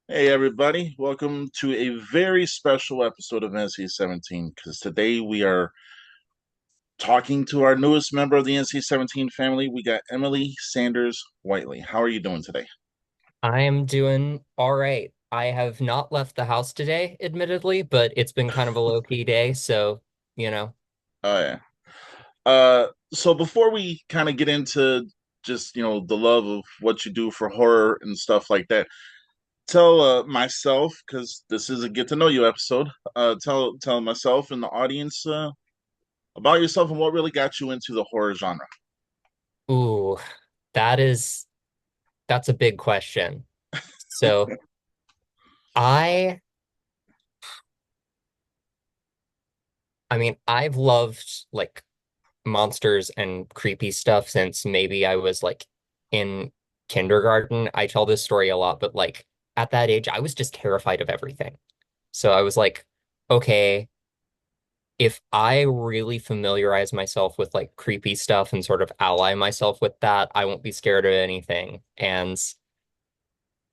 Hey everybody, welcome to a very special episode of NC-17 because today we are talking to our newest member of the NC-17 family. We got Emily Sanders-Whiteley. How are you doing today? I am doing all right. I have not left the house today, admittedly, but it's been kind of a low-key day, so, you know. Oh yeah. So before we kind of get into just, the love of what you do for horror and stuff like that, tell myself, because this is a get to know you episode, tell myself and the audience about yourself and what really got you into the horror genre. Ooh, that is that's a big question. So, I I mean, I've loved like monsters and creepy stuff since maybe I was like in kindergarten. I tell this story a lot, but like at that age, I was just terrified of everything. So I was like, okay, if I really familiarize myself with like creepy stuff and sort of ally myself with that, I won't be scared of anything. And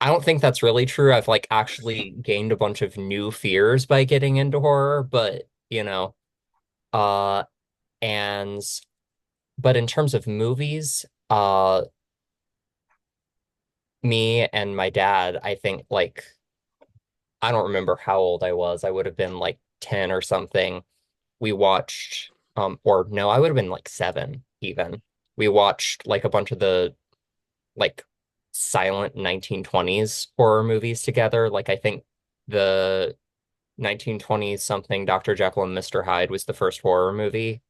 I don't think that's really true. I've like actually gained a bunch of new fears by getting into horror, but uh and but in terms of movies, me and my dad, I think like I don't remember how old I was. I would have been like 10 or something. We watched or no, I would have been like 7 even. We watched like a bunch of the like silent 1920s horror movies together. Like I think the 1920s something Dr. Jekyll and Mr. Hyde was the first horror movie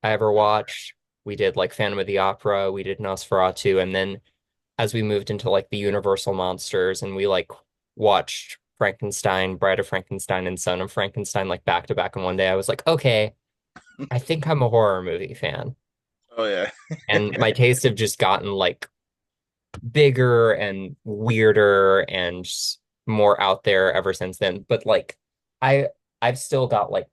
I ever watched. We did like Phantom of the Opera, we did Nosferatu, and then as we moved into like the Universal monsters and we like watched Frankenstein, Bride of Frankenstein, and Son of Frankenstein like back to back in one day, I was like, okay, I think I'm a horror movie fan. Oh yeah. And my tastes have just gotten like bigger and weirder and more out there ever since then. But like I I've still got like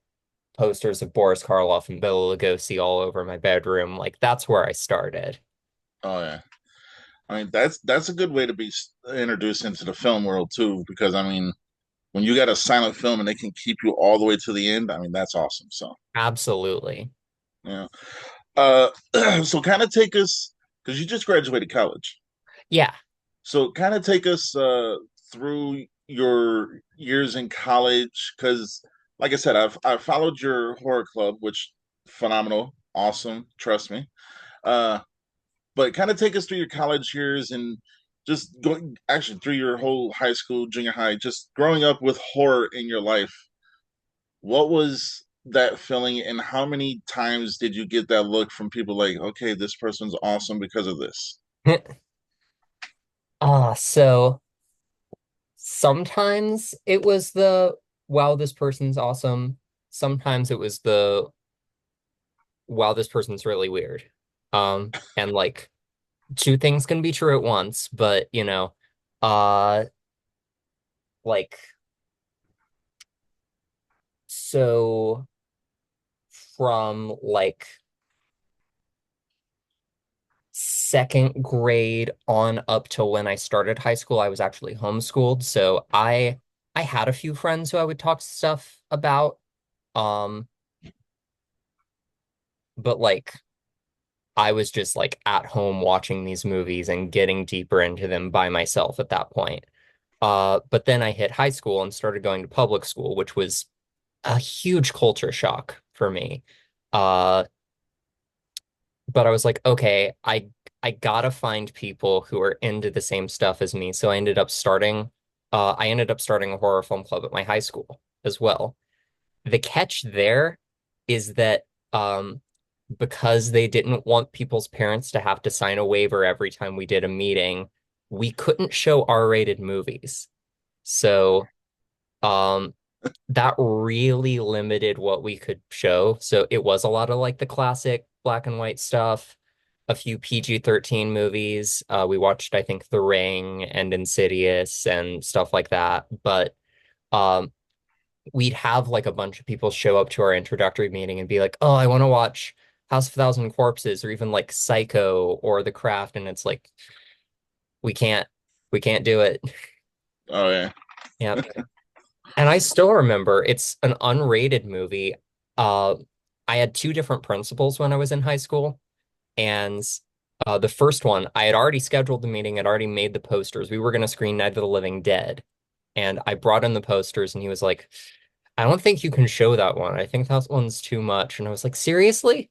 posters of Boris Karloff and Bela Lugosi all over my bedroom. Like that's where I started. Oh yeah. I mean, that's a good way to be introduced into the film world too, because I mean, when you got a silent film and they can keep you all the way to the end, I mean, that's awesome. So, Absolutely. yeah. So kind of take us because you just graduated college. Yeah. So kind of take us through your years in college, because, like I said, I've followed your horror club, which phenomenal, awesome, trust me. Uh, but kind of take us through your college years and just going actually through your whole high school, junior high, just growing up with horror in your life. What was that feeling, and how many times did you get that look from people like, okay, this person's awesome because of this? So sometimes it was the wow, this person's awesome. Sometimes it was the wow, this person's really weird. And like two things can be true at once, but uh like so from like second grade on up till when I started high school, I was actually homeschooled. So I had a few friends who I would talk stuff about. Um, but like I was just like at home watching these movies and getting deeper into them by myself at that point. But then I hit high school and started going to public school, which was a huge culture shock for me. Uh, but I was like, okay, I gotta find people who are into the same stuff as me. So I ended up starting a horror film club at my high school as well. The catch there is that because they didn't want people's parents to have to sign a waiver every time we did a meeting, we couldn't show R-rated movies. So um that really limited what we could show. So it was a lot of like the classic black and white stuff, a few PG-13 movies. We watched, I think, The Ring and Insidious and stuff like that. But um, we'd have like a bunch of people show up to our introductory meeting and be like, "Oh, I want to watch House of a Thousand Corpses or even like Psycho or The Craft," and it's like we can't we can't do it. Oh yeah. Yeah. And I still remember it's an unrated movie. Uh, I had two different principals when I was in high school. And the first one, I had already scheduled the meeting, I'd already made the posters. We were going to screen Night of the Living Dead. And I brought in the posters, and he was like, I don't think you can show that one. I think that one's too much. And I was like, seriously?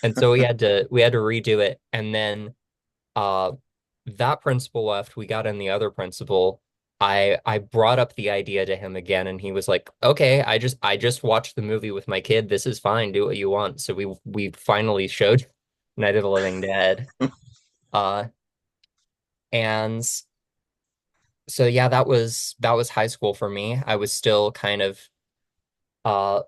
And so we had to redo it. And then uh that principal left, we got in the other principal. I brought up the idea to him again, and he was like, okay, I just watched the movie with my kid. This is fine. Do what you want. So we finally showed Night of the Living Dead. Uh and so yeah, that was high school for me. I was still kind of uh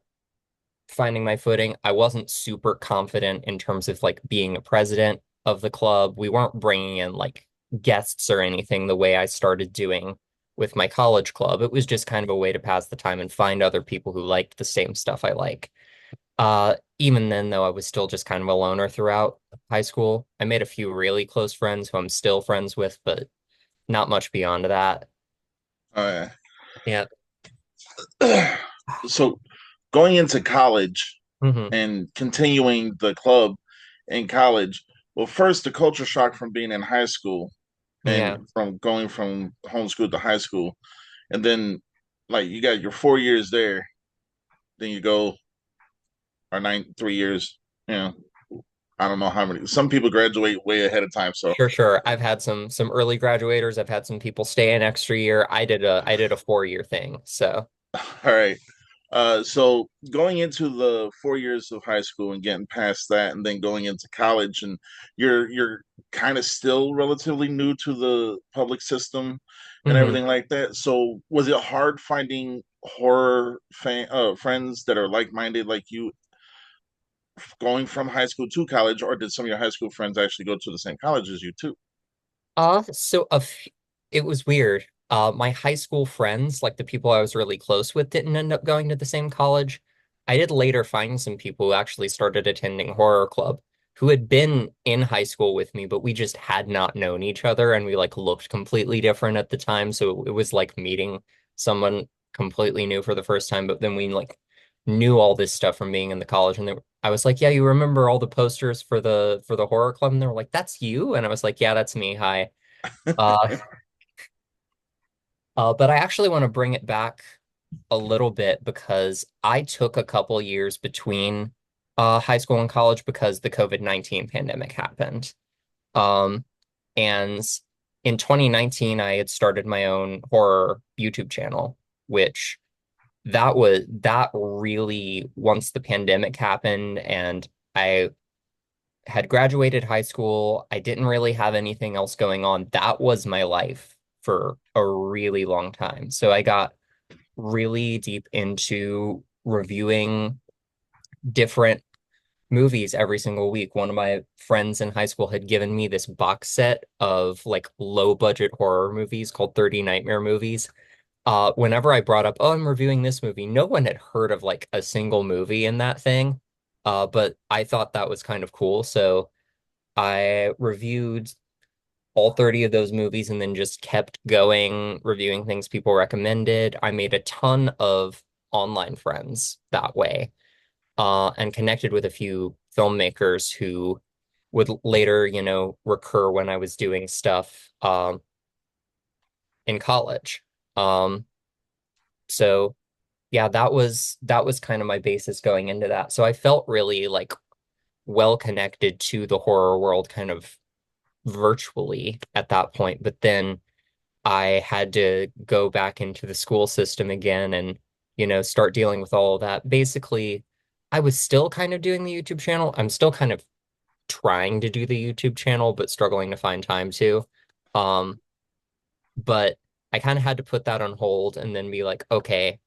finding my footing. I wasn't super confident in terms of like being a president of the club. We weren't bringing in like guests or anything the way I started doing with my college club. It was just kind of a way to pass the time and find other people who liked the same stuff I like. Even then, though, I was still just kind of a loner throughout high school. I made a few really close friends who I'm still friends with, but not much beyond that. Uh, Yeah. so going into college Hmm. and continuing the club in college, well, first the culture shock from being in high school and Yeah. from going from homeschool to high school, and then like you got your 4 years there, then you go or 3 years. You know, I don't know how many. Some people graduate way ahead of time, so Sure, sure. I've had some early graduators. I've had some people stay an extra year. I did a 4 year thing. So all right. So going into the 4 years of high school and getting past that, and then going into college, and you're kind of still relatively new to the public system and mhm. everything like that. So was it hard finding friends that are like minded like you going from high school to college, or did some of your high school friends actually go to the same college as you too? So it was weird. My high school friends, like the people I was really close with, didn't end up going to the same college. I did later find some people who actually started attending horror club who had been in high school with me, but we just had not known each other, and we like looked completely different at the time. So it was like meeting someone completely new for the first time, but then we like knew all this stuff from being in the college, and I was like, "Yeah, you remember all the posters for the horror club?" And they were like, "That's you?" And I was like, "Yeah, that's me. Hi." Uh, but I actually want to bring it back a little bit because I took a couple years between high school and college because the COVID-19 pandemic happened. Um, and in 2019, I had started my own horror YouTube channel, which that really, once the pandemic happened and I had graduated high school, I didn't really have anything else going on. That was my life for a really long time. So I got really deep into reviewing different movies every single week. One of my friends in high school had given me this box set of like low budget horror movies called 30 Nightmare Movies. Whenever I brought up, oh, I'm reviewing this movie, no one had heard of like a single movie in that thing. But I thought that was kind of cool. So I reviewed all 30 of those movies and then just kept going, reviewing things people recommended. I made a ton of online friends that way, and connected with a few filmmakers who would later, recur when I was doing stuff in college. Um, so yeah, that was kind of my basis going into that. So I felt really like well connected to the horror world kind of virtually at that point. But then I had to go back into the school system again and, start dealing with all of that. Basically, I was still kind of doing the YouTube channel. I'm still kind of trying to do the YouTube channel, but struggling to find time to. Um, but I kind of had to put that on hold and then be like, okay,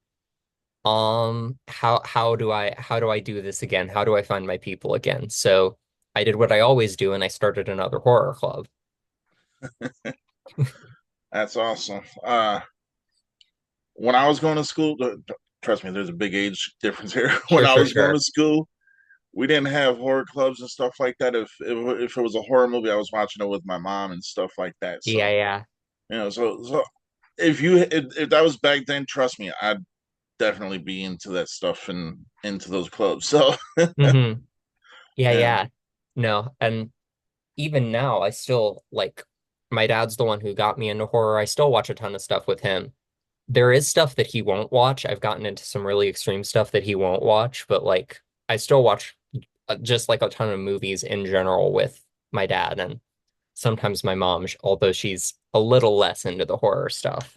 how do I do this again? How do I find my people again? So I did what I always do and I started another horror club. That's awesome. When I was going to school, trust me, there's a big age difference here. When Sure, I sure, was going to sure. school, we didn't have horror clubs and stuff like that. If it was a horror movie, I was watching it with my mom and stuff like that. Yeah, So yeah. so if that was back then, trust me, I'd definitely be into that stuff and into those clubs. So Hmm. Yeah, yeah. yeah. No, and even now, I still like my dad's the one who got me into horror. I still watch a ton of stuff with him. There is stuff that he won't watch. I've gotten into some really extreme stuff that he won't watch, but like I still watch just like a ton of movies in general with my dad and sometimes my mom, although she's a little less into the horror stuff.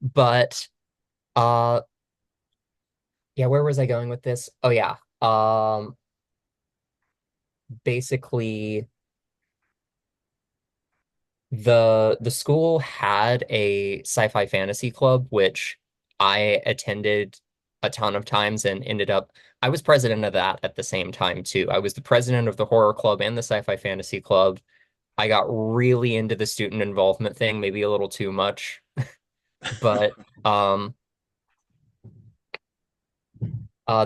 But uh yeah, where was I going with this? Oh yeah. Basically the school had a sci-fi fantasy club which I attended a ton of times and ended up I was president of that at the same time too. I was the president of the horror club and the sci-fi fantasy club. I got really into the student involvement thing, maybe a little too much, but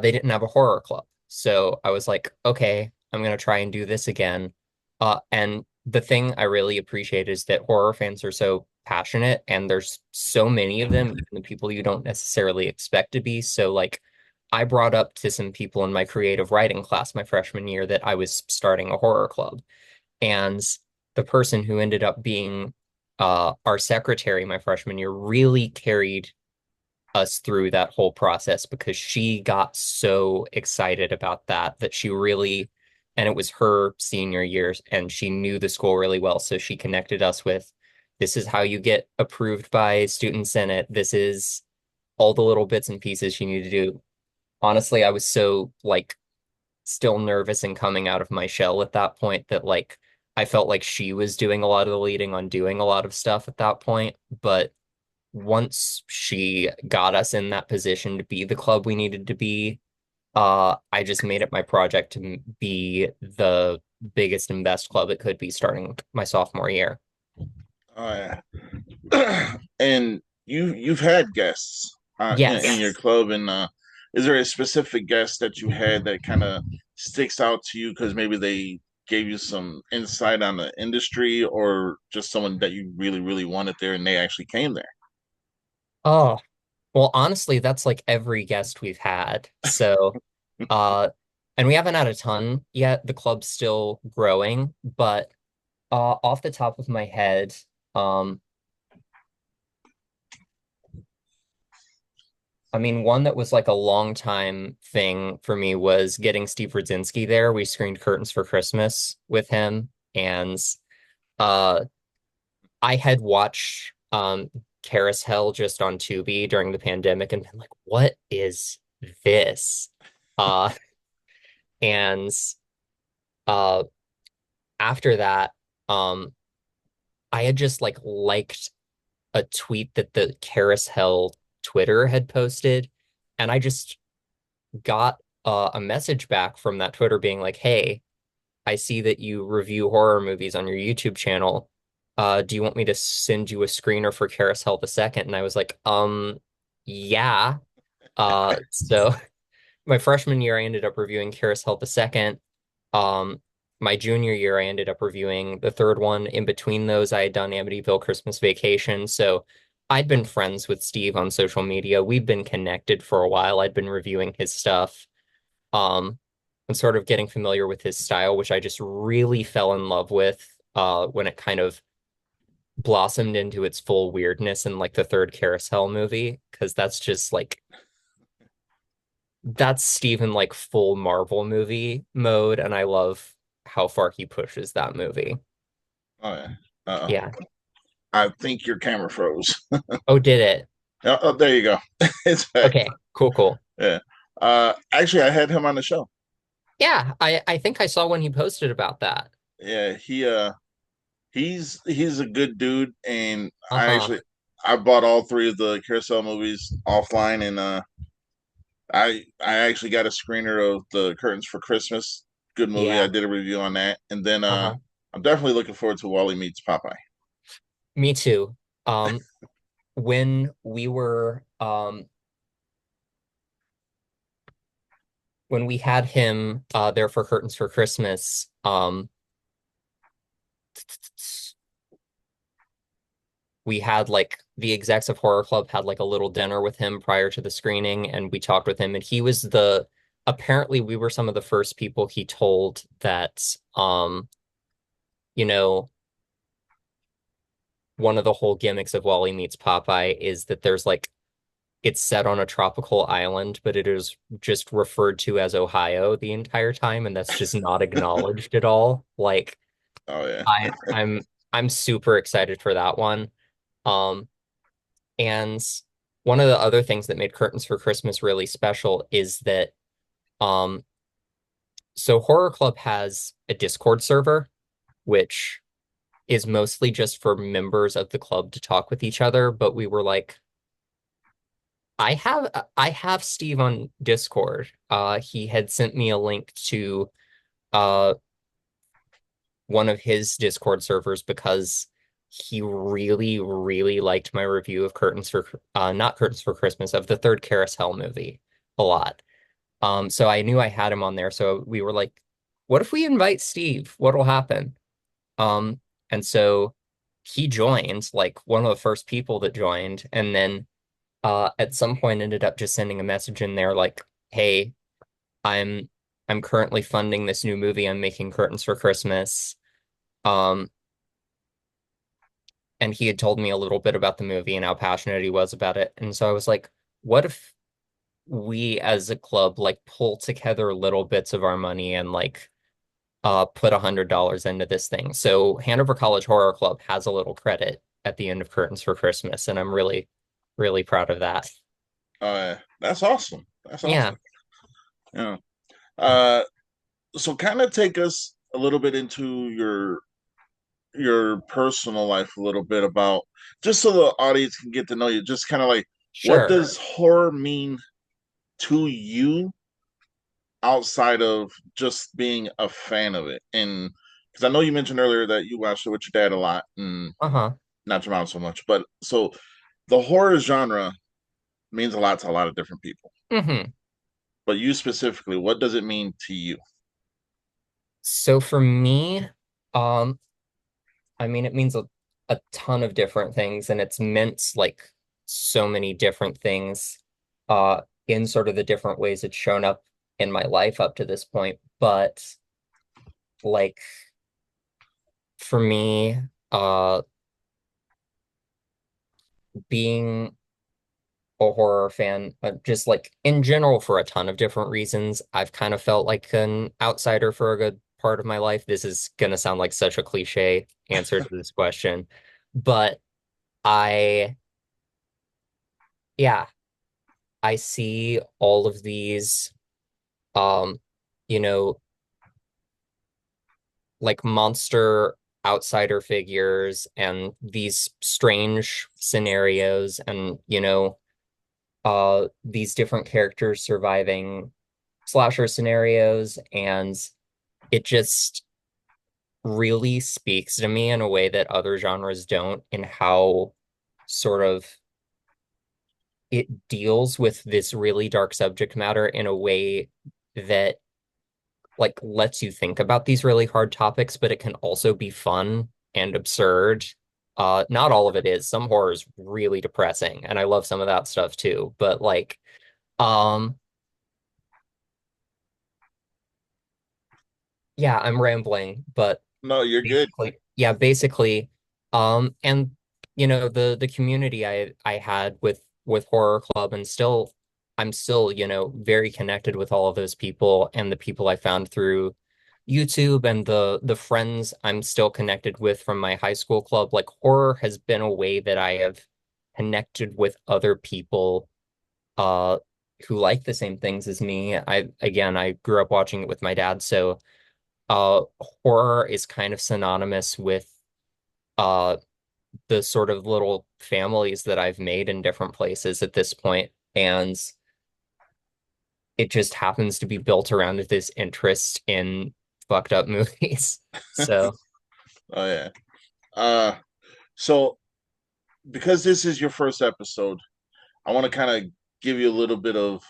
they didn't have a horror club. So I was like, okay, I'm gonna try and do this again. And the thing I really appreciate is that horror fans are so passionate, and there's so many of them, even the people you don't necessarily expect to be. So like, I brought up to some people in my creative writing class my freshman year that I was starting a horror club, and the person who ended up being our secretary my freshman year really carried us through that whole process because she got so excited about that she really, and it was her senior years and she knew the school really well. So she connected us with this is how you get approved by student senate. This is all the little bits and pieces you need to do. Honestly, I was so like still nervous and coming out of my shell at that point that like I felt like she was doing a lot of the leading on doing a lot of stuff at that point. But once she got us in that position to be the club we needed to be, I just made it my project to be the biggest and best club it could be starting my sophomore year. Oh yeah. And you've had guests in your Yes. club, and is there a specific guest that you had that kind of sticks out to you because maybe they gave you some insight on the industry, or just someone that you really really wanted there and they actually came there? Oh, well, honestly, that's like every guest we've had. So, uh, and we haven't had a ton yet. The club's still growing, but off the top of my head, um, I mean, one that was like a long time thing for me was getting Steve Rudzinski there. We screened Curtains for Christmas with him, and uh, I had watched Carousel just on Tubi during the pandemic and been like, "What is this?" Uh, and uh, after that, um, I had just like liked a tweet that the Carousel Twitter had posted, and I just got a message back from that Twitter being like, "Hey, I see that you review horror movies on your YouTube channel. Do you want me to send you a screener for Carousel the Second?" And I was like, yeah. So my freshman year, I ended up reviewing Carousel the Second. Um, my junior year, I ended up reviewing the third one. In between those, I had done Amityville Christmas Vacation. So I'd been friends with Steve on social media. We'd been connected for a while. I'd been reviewing his stuff, um, and sort of getting familiar with his style, which I just really fell in love with when it kind of blossomed into its full weirdness in like the third Carousel movie, because that's just like that's Steven like full Marvel movie mode, and I love how far he pushes that movie. Oh yeah. Uh, Yeah. I think your camera froze. Oh, did it? Oh, there you go. It's back. Okay, cool, cool. Yeah. Actually, I had him on the show. Yeah, I think I saw when he posted about that. Yeah, he's a good dude, and Uh-huh. I bought all three of the Carousel movies offline, and I actually got a screener of the Curtains for Christmas. Good movie. I Yeah. did a review on that, and then Uh-huh. I'm definitely looking forward to Wally meets Popeye. Me too. Um, when we were when we had him there for Curtains for Christmas, we had like the execs of Horror Club had like a little dinner with him prior to the screening, and we talked with him, and he was the apparently we were some of the first people he told that you know, one of the whole gimmicks of Wally Meets Popeye is that there's like it's set on a tropical island, but it is just referred to as Ohio the entire time, and that's just not acknowledged at all. Like Oh yeah. I I'm I'm super excited for that one. Um and one of the other things that made Curtains for Christmas really special is that um so Horror Club has a Discord server, which is mostly just for members of the club to talk with each other, but we were like, I have Steve on Discord. He had sent me a link to uh one of his Discord servers because he really, really liked my review of Curtains for not Curtains for Christmas, of the third Carousel movie a lot. So I knew I had him on there. So we were like, what if we invite Steve? What'll happen? Um, and so he joined, like one of the first people that joined, and then at some point ended up just sending a message in there like, hey, I'm I'm currently funding this new movie I'm making, Curtains for Christmas. Um, and he had told me a little bit about the movie and how passionate he was about it. And so I was like, what if we as a club like pull together little bits of our money and like put $100 into this thing? So Hanover College Horror Club has a little credit at the end of Curtains for Christmas, and I'm really, really proud of that. That's awesome. That's Yeah, awesome. Yeah. Uh, so kind of take us a little bit into your personal life a little bit about just so the audience can get to know you. Just kind of like what sure. does horror mean to you outside of just being a fan of it? And because I know you mentioned earlier that you watched it with your dad a lot and Uh-huh. not your mom so much, but so the horror genre means a lot to a lot of different people. Hmm. But you specifically, what does it mean to you? So for me, um, I mean, it means a ton of different things, and it's meant like so many different things in sort of the different ways it's shown up in my life up to this point. But like for me, uh, being a horror fan, just like in general for a ton of different reasons, I've kind of felt like an outsider for a good part of my life. This is gonna sound like such a cliche answer to this question, but I, yeah, I see all of these, um, you know, like monster outsider figures and these strange scenarios and, these different characters surviving slasher scenarios. And it just really speaks to me in a way that other genres don't, in how sort of it deals with this really dark subject matter in a way that like lets you think about these really hard topics, but it can also be fun and absurd. Not all of it is. Some horror is really depressing, and I love some of that stuff too. But like, um, yeah, I'm rambling, but No, you're good. basically, and the community I had with Horror Club, and still I'm still, very connected with all of those people and the people I found through YouTube and the friends I'm still connected with from my high school club. Like horror has been a way that I have connected with other people uh who like the same things as me. I grew up watching it with my dad, so uh horror is kind of synonymous with uh the sort of little families that I've made in different places at this point, and it just happens to be built around this interest in fucked up movies. So Oh yeah. Uh, so because this is your first episode, I want to kind of give you a little bit of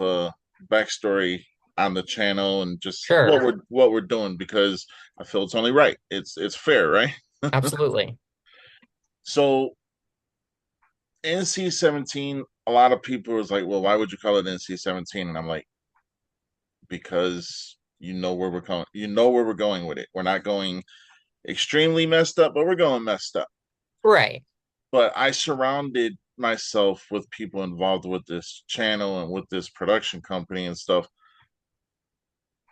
backstory on the channel and just sure, what we're doing because I feel it's only right. It's fair, right? absolutely. So NC-17, a lot of people was like, well, why would you call it NC-17? And I'm like, because you know where we're going. You know where we're going with it. We're not going extremely messed up, but we're going messed up. Right. But I surrounded myself with people involved with this channel and with this production company and stuff,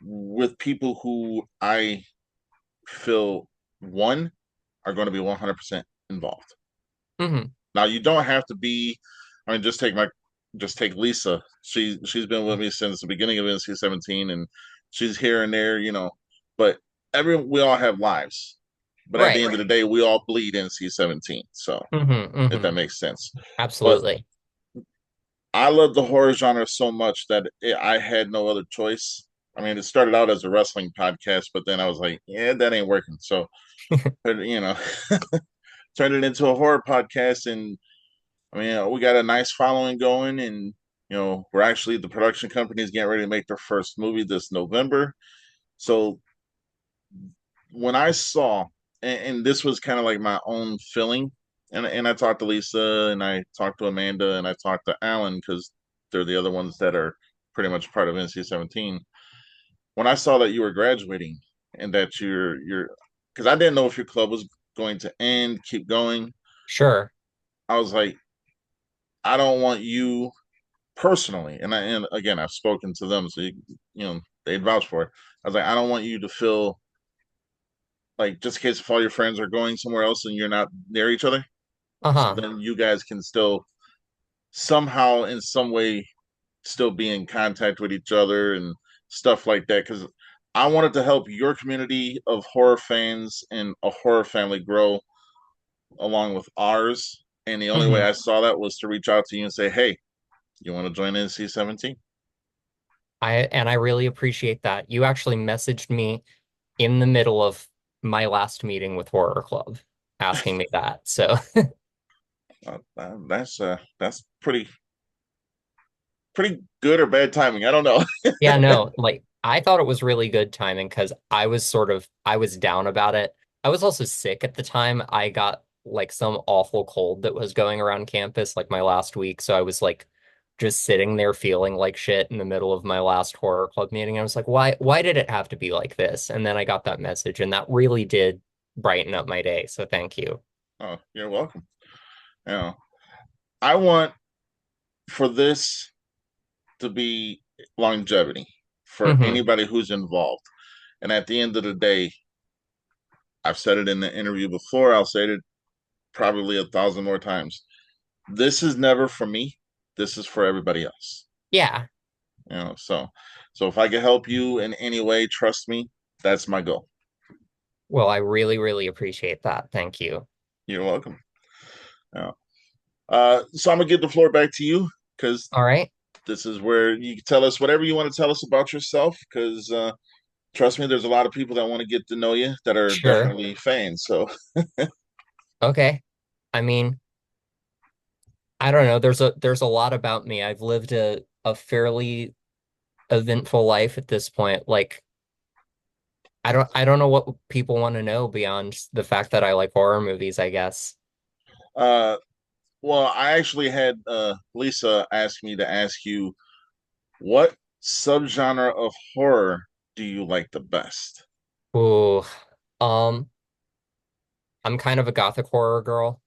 with people who I feel one are going to be 100% involved. Hmm. Now you don't have to be. I mean, just take Lisa. She's been with me since the beginning of NC-17, and she's here and there, you know. But we all have lives. But at the Right. end of the day, we all bleed NC-17. So Hmm. if Hmm. that makes sense. But Absolutely. I love the horror genre so much that I had no other choice. I mean, it started out as a wrestling podcast, but then I was like, yeah, that ain't working. So, you know, turned it into a horror podcast, and I mean, we got a nice following going, and we're actually the production company is getting ready to make their first movie this November. So when I saw, and this was kind of like my own feeling, and I talked to Lisa, and I talked to Amanda, and I talked to Alan because they're the other ones that are pretty much part of NC-17. When I saw that you were graduating and that you're, because I didn't know if your club was going to end, keep going. Sure. I was like, I don't want you personally, and again, I've spoken to them, so they vouch for it. I was like, I don't want you to feel like just in case if all your friends are going somewhere else and you're not near each other, so Uh-huh. then you guys can still somehow in some way still be in contact with each other and stuff like that. Because I wanted to help your community of horror fans and a horror family grow along with ours. And the only way Hmm. I saw that was to reach out to you and say, hey, you want to join NC-17? I really appreciate that. You actually messaged me in the middle of my last meeting with Horror Club asking me that. So That's pretty good or bad timing. I don't know. yeah, no, like I thought it was really good timing because I was down about it. I was also sick at the time. I got like some awful cold that was going around campus like my last week. So I was like just sitting there feeling like shit in the middle of my last horror club meeting. I was like, why did it have to be like this? And then I got that message and that really did brighten up my day. So thank you. Oh, you're welcome. You know, I want for this to be longevity for Hmm. anybody who's involved. And at the end of the day, I've said it in the interview before. I'll say it probably 1,000 more times. This is never for me. This is for everybody else. Yeah. So if I can help you in any way, trust me, that's my goal. Well, I really, really appreciate that. Thank you. You're welcome. Yeah. So I'm gonna give the floor back to you because All right. this is where you can tell us whatever you want to tell us about yourself. Because trust me, there's a lot of people that want to get to know you that are Sure. definitely fans. So Okay. I mean, I don't know. There's a lot about me. I've lived a fairly eventful life at this point. Like I don't know what people want to know beyond the fact that I like horror movies, I guess. uh, well, I actually had Lisa ask me to ask you what subgenre of horror do you like the best? Ooh. Um, I'm kind of a gothic horror girl.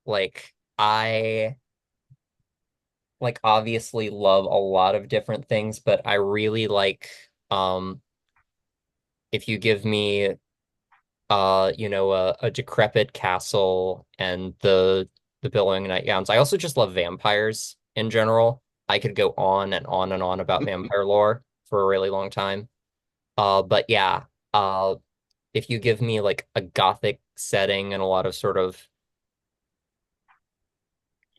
Like I like obviously love a lot of different things, but I really like um if you give me a decrepit castle and the billowing nightgowns. I also just love vampires in general. I could go on and on and on about vampire lore for a really long time. But yeah, uh, if you give me like a gothic setting and a lot of sort of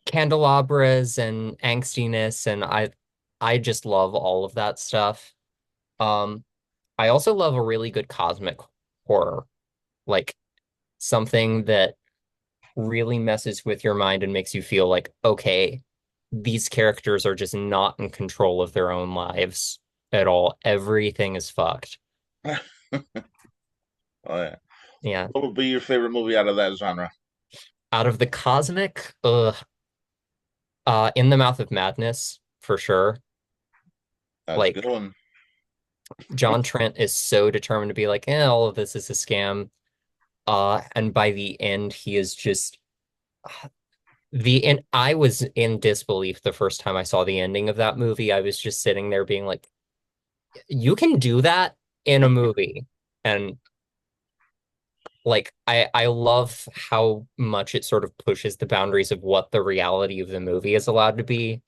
candelabras and angstiness, and I just love all of that stuff. Um, I also love a really good cosmic horror, like something that really messes with your mind and makes you feel like, okay, these characters are just not in control of their own lives at all. Everything is fucked. Oh yeah. Yeah. What would be your favorite movie out of that genre? Out of the cosmic, ugh. In the Mouth of Madness, for sure. That's a good Like one. John Trent is so determined to be like, all of this is a scam. And by the end, he is just the end. I was in disbelief the first time I saw the ending of that movie. I was just sitting there being like, you can do that in a movie. And like I love how much it sort of pushes the boundaries of what the reality of the movie is allowed to be.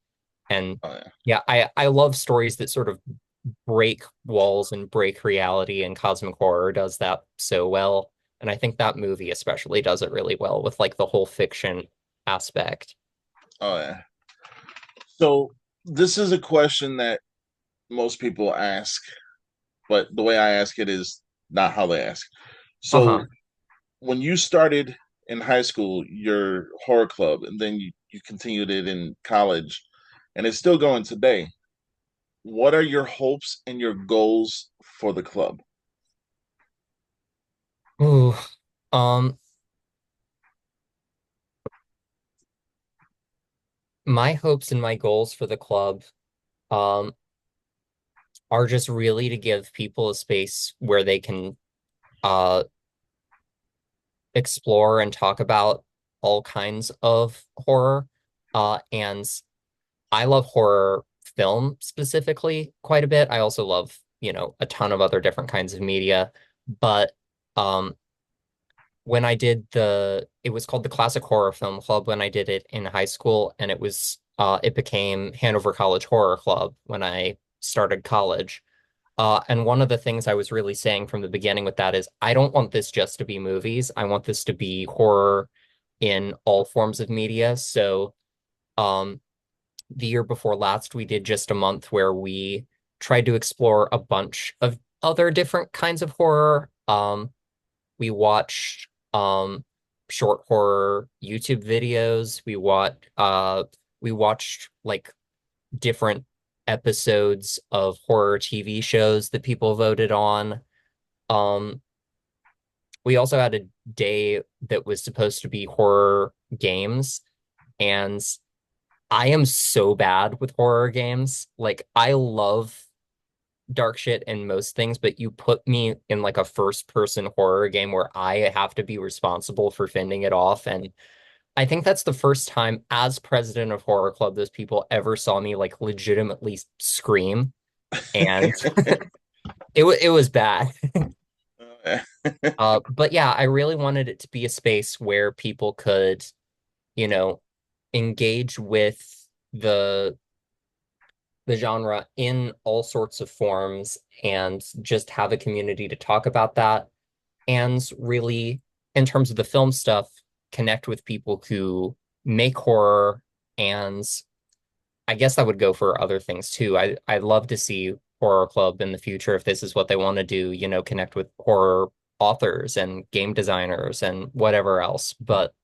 And Oh yeah. yeah, I love stories that sort of break walls and break reality, and Cosmic Horror does that so well. And I think that movie especially does it really well with like the whole fiction aspect. Oh yeah. So this is a question that most people ask, but the way I ask it is not how they ask. So Uh-huh. when you started in high school, your horror club, and then you continued it in college, and it's still going today, what are your hopes and your goals for the club? Ooh. Um, my hopes and my goals for the club um are just really to give people a space where they can uh explore and talk about all kinds of horror. And I love horror film specifically quite a bit. I also love, a ton of other different kinds of media. But um, when I did it was called the Classic Horror Film Club when I did it in high school, and it became Hanover College Horror Club when I started college. And one of the things I was really saying from the beginning with that is I don't want this just to be movies. I want this to be horror in all forms of media. So, um, the year before last, we did just a month where we tried to explore a bunch of other different kinds of horror. We watched short horror YouTube videos. We watched like different episodes of horror TV shows that people voted on. Um, we also had a day that was supposed to be horror games, and I am so bad with horror games. Like, I love dark shit in most things, but you put me in like a first person horror game where I have to be responsible for fending it off. And I think that's the first time as president of Horror Club those people ever saw me like legitimately scream. And it was bad. But yeah, I really wanted it to be a space where people could, you know, engage with the the genre in all sorts of forms and just have a community to talk about that. And really, in terms of the film stuff, connect with people who make horror. And I guess that would go for other things too. I'd love to see Horror Club in the future if this is what they want to do, connect with horror authors and game designers and whatever else. But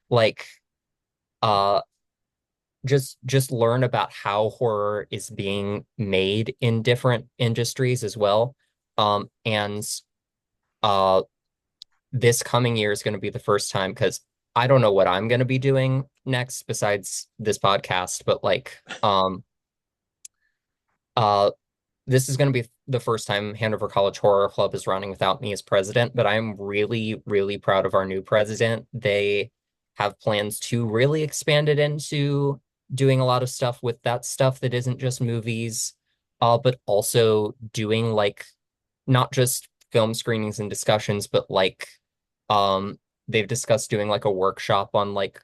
like uh just learn about how horror is being made in different industries as well. And uh this coming year is going to be the first time because I don't know what I'm going to be doing next besides this podcast, but uh this is going to be the first time Hanover College Horror Club is running without me as president, but I'm really, really proud of our new president. They have plans to really expand it into doing a lot of stuff with that stuff that isn't just movies, but also doing like not just film screenings and discussions, but like they've discussed doing like a workshop on like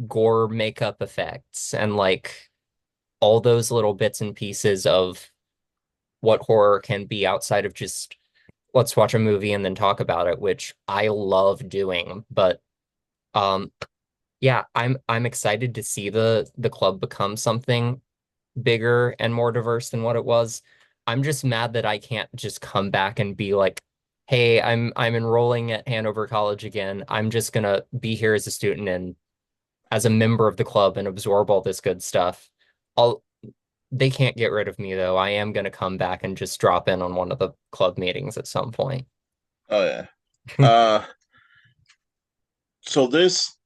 gore makeup effects and like all those little bits and pieces of what horror can be outside of just let's watch a movie and then talk about it, which I love doing. But um yeah, I'm excited to see the club become something bigger and more diverse than what it was. I'm just mad that I can't just come back and be like, hey, I'm enrolling at Hanover College again. I'm just gonna be here as a student and as a member of the club and absorb all this good stuff. I'll They can't get rid of me though. I am gonna come back and just drop in on one of the club meetings at some point. Oh yeah. Uh, so this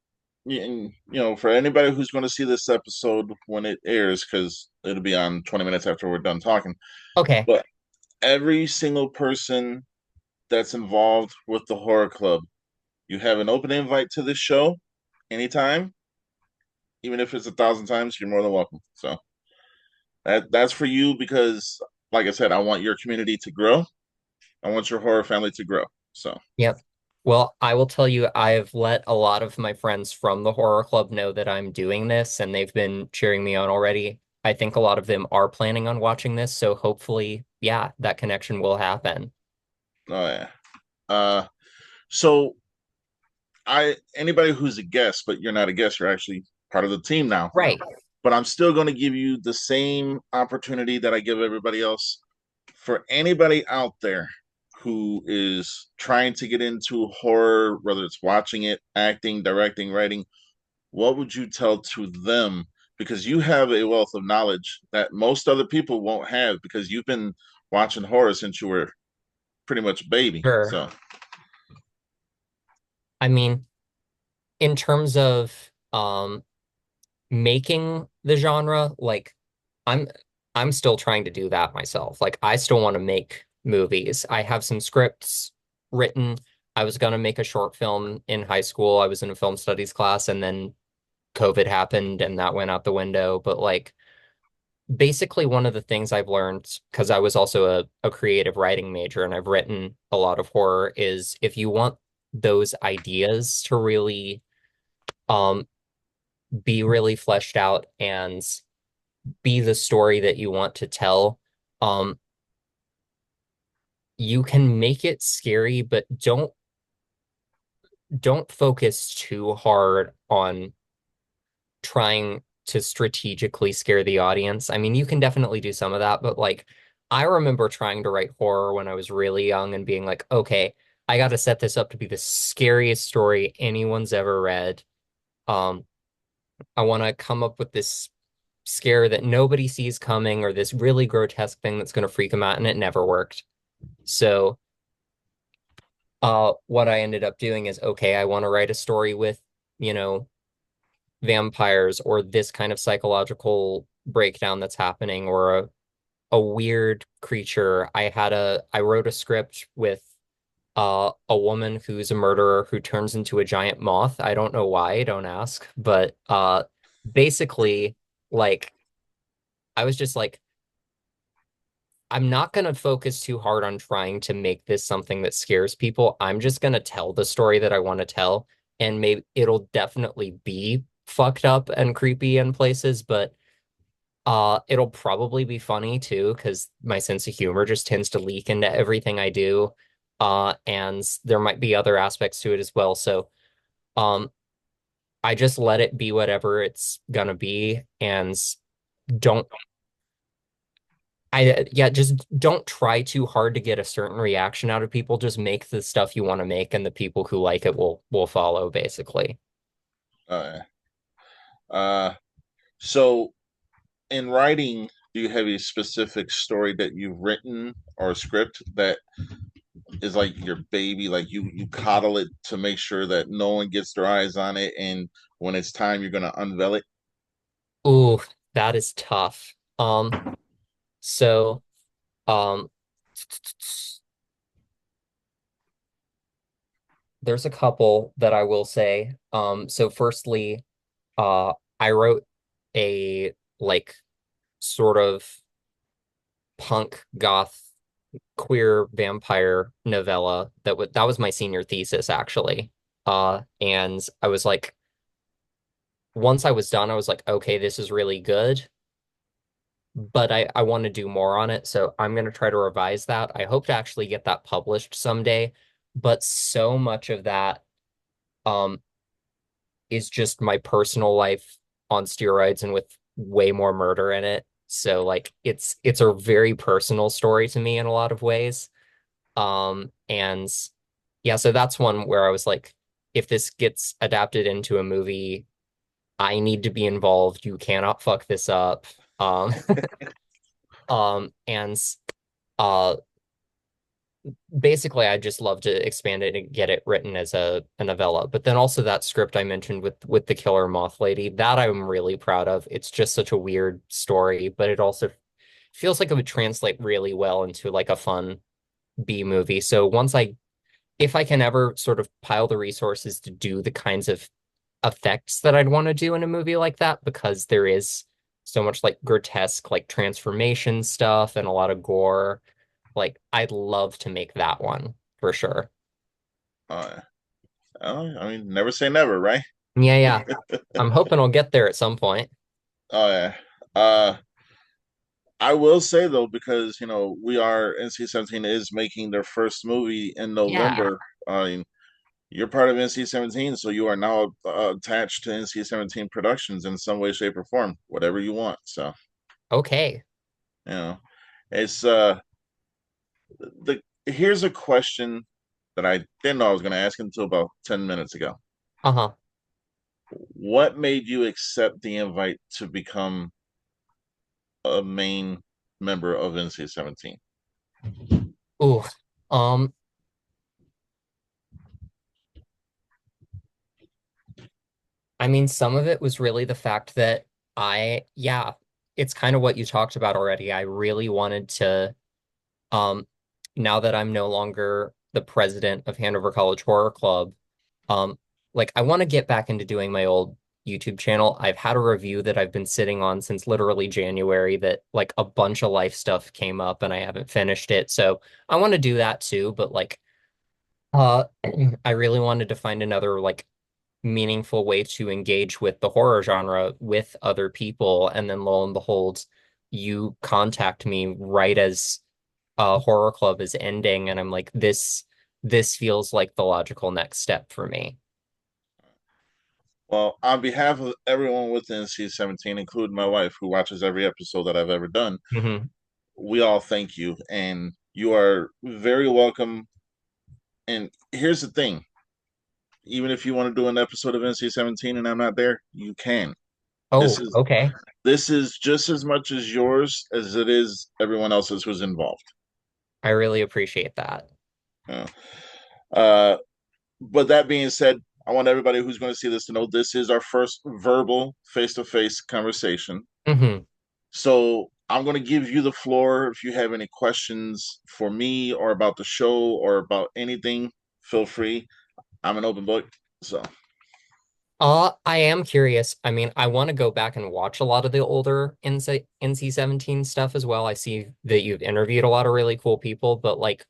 and, for anybody who's going to see this episode when it airs, because it'll be on 20 minutes after we're done talking. Okay, But every single person that's involved with the horror club, you have an open invite to this show anytime, even if it's 1,000 times. You're more than welcome. So that's for you because, like I said, I want your community to grow. I want your horror family to grow. So, yep. Well, I will tell you, I've let a lot of my friends from the horror club know that I'm doing this, and they've been cheering me on already. I think a lot of them are planning on watching this, so hopefully, yeah, that connection will happen. oh yeah. Uh, so anybody who's a guest, but you're not a guest, you're actually part of the team now. Right. But I'm still going to give you the same opportunity that I give everybody else. For anybody out there who is trying to get into horror, whether it's watching it, acting, directing, writing, what would you tell to them? Because you have a wealth of knowledge that most other people won't have because you've been watching horror since you were pretty much a baby. Sure. So, I mean, in terms of making the genre, like I'm I'm still trying to do that myself. Like I still want to make movies. I have some scripts written. I was gonna make a short film in high school. I was in a film studies class and then COVID happened and that went out the window. But like basically one of the things I've learned, because I was also a creative writing major and I've written a lot of horror, is if you want those ideas to really um be really fleshed out and be the story that you want to tell, um, you can make it scary, but don't focus too hard on trying to strategically scare the audience. I mean, you can definitely do some of that, but like I remember trying to write horror when I was really young and being like, okay, I got to set this up to be the scariest story anyone's ever read. Um, I want to come up with this scare that nobody sees coming or this really grotesque thing that's going to freak them out, and it never worked. So, what I ended up doing is, okay, I want to write a story with, you know, vampires or this kind of psychological breakdown that's happening or a weird creature. I wrote a script with a woman who's a murderer who turns into a giant moth. I don't know why, don't ask, but basically like I was just like I'm not going to focus too hard on trying to make this something that scares people. I'm just going to tell the story that I want to tell, and maybe it'll definitely be fucked up and creepy in places, but it'll probably be funny too because my sense of humor just tends to leak into everything I do. And there might be other aspects to it as well. So, um I just let it be whatever it's gonna be and don't yeah, just don't try too hard to get a certain reaction out of people. Just make the stuff you want to make, and the people who like it will follow, basically. uh, uh, so in writing, do you have a specific story that you've written or a script that is like your baby, like you coddle it to make sure that no one gets their eyes on it, and when it's time, you're gonna unveil it? Ooh, that is tough. So, um, there's a couple that I will say. So firstly, I wrote a like sort of punk goth queer vampire novella that was my senior thesis actually. And I was like, once I was done, I was like, okay, this is really good, but I want to do more on it, so I'm gonna try to revise that. I hope to actually get that published someday, but so much of that um is just my personal life on steroids and with way more murder in it. So like it's a very personal story to me in a lot of ways. And yeah, so that's one where I was like, if this gets adapted into a movie, I need to be involved. You cannot fuck this up. Um, and uh, basically I just love to expand it and get it written as a novella. But then also that script I mentioned with the killer moth lady, that I'm really proud of. It's just such a weird story, but it also feels like it would translate really well into like a fun B movie. So if I can ever sort of pile the resources to do the kinds of effects that I'd want to do in a movie like that, because there is so much like grotesque, like transformation stuff and a lot of gore. Like, I'd love to make that one for sure. Uh, I mean, never say never, right? Yeah, yeah. I'm hoping I'll get there at some point. Oh yeah. Uh, I will say though, because we are NC-17 is making their first movie in Yeah. November. I mean, you're part of NC-17, so you are now attached to NC-17 Productions in some way, shape, or form, whatever you want. So, Okay. you know, it's the here's a question that I didn't know I was going to ask until about 10 minutes ago. Uh-huh. What made you accept the invite to become a main member of NC-17? Ooh. Um, I mean, some of it was really the fact that yeah, it's kind of what you talked about already. I really wanted to, um, now that I'm no longer the president of Hanover College Horror Club, um, like I want to get back into doing my old YouTube channel. I've had a review that I've been sitting on since literally January that like a bunch of life stuff came up and I haven't finished it. So I want to do that too, but like uh I really wanted to find another like meaningful way to engage with the horror genre with other people. And then lo and behold, you contact me right as Horror Club is ending, and I'm like, this feels like the logical next step for me. Well, on behalf of everyone with NC-17, including my wife, who watches every episode that I've ever done, Hmm. we all thank you, and you are very welcome. And here's the thing: even if you want to do an episode of NC-17 and I'm not there, you can. This Oh, is okay. this is just as much as yours as it is everyone else's who's involved. I really appreciate that. Uh, uh, but that being said, I want everybody who's going to see this to know this is our first verbal face-to-face conversation. Hmm. So I'm going to give you the floor. If you have any questions for me or about the show or about anything, feel free. I'm an open book. So, I am curious. I mean, I want to go back and watch a lot of the older NC-17 stuff as well. I see that you've interviewed a lot of really cool people, but like,